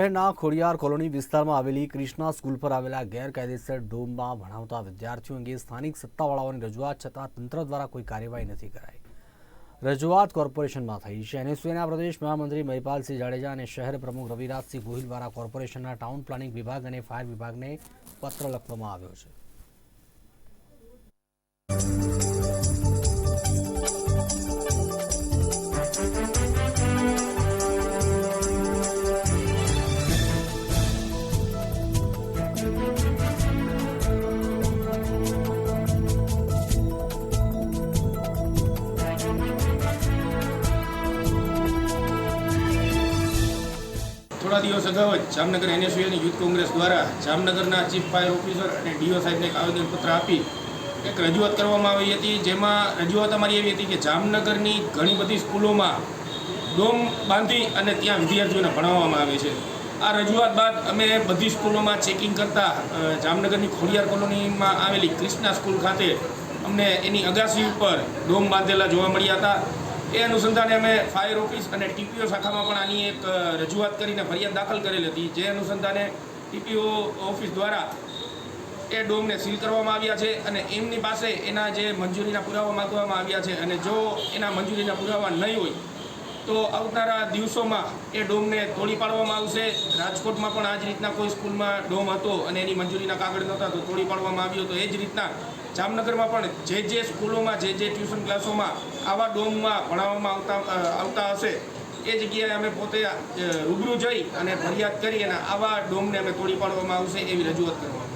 શહેરના ખોડિયાર કોલોની વિસ્તારમાં આવેલી ક્રિષ્ના સ્કૂલ પર આવેલા ગેરકાયદેસર ડોમમાં ભણાવતા વિદ્યાર્થીઓ અંગે સ્થાનિક સત્તાવાળાઓની રજૂઆત છતાં તંત્ર દ્વારા કોઈ કાર્યવાહી નથી કરાઈ। રજૂઆત કોર્પોરેશનમાં થઈ છે। એનએસયુના પ્રદેશ મહામંત્રી મહિપાલસિંહ જાડેજા અને શહેર પ્રમુખ રવિરાજસિંહ ગોહિલ દ્વારા કોર્પોરેશનના ટાઉન પ્લાનિંગ વિભાગ અને ફાયર વિભાગને પત્ર લખવામાં આવ્યો છે। थोड़ा दिवस अगाऊ जामनगर एनएसयू यूथ कांग्रेस द्वारा जामनगरना चीफ फायर ऑफिसर और डीओ साहेब ने एक आवेदनपत्र आपी एक रजूआत करवामां आवी हती। जेमां रजूआत अमारी एवी हती के जामनगरनी घणी बधी स्कूलोमां डोम बांधी अने त्यां विद्यार्थीओने भणाववामां आवे छे। आ रजूआत बाद अमे बधी स्कूलोमां चेकिंग करता जामनगरनी खोडियार कोलोनीमां आवेली क्रिष्ना स्कूल खाते अमने एनी अगासी पर डोम बांधेला जोवा मळ्या हता। ए अनुसंधाने अमे फायर ऑफिस और टीपीओ शाखा में आनी एक रजूआत करीने फरियाद दाखल करेली हती। जे अनुसंधाने टीपीओ ऑफिस द्वारा ए डोम ने सील करवामां आव्या छे अने एमनी पासे एना जे मंजूरीना पुरावा मांगवामां आव्या छे अने जो एना मंजूरीना पुरावा नहीं होय तो आवनारा दिवसोमां ए डोम ने तोड़ी पाडवामां आवशे। राजकोटमां पण आज रीतना कोई स्कूलमां डोम हतो अने एनी मंजूरीना कागळ नहोता तो तोड़ी पाडवामां आव्यो। तो ए ज रीतना जामनगरमां पण जे स्कूलोमां जे ट्यूशन क्लासोमां आवा डोममां भणाववामां आवता हशे ए जग्याए अमे पोते रूबरू जई अने फरियाद करी अने आवा डोमने अमे तोड़ी पाडवामां आवशे एवी रजूआत करवामां।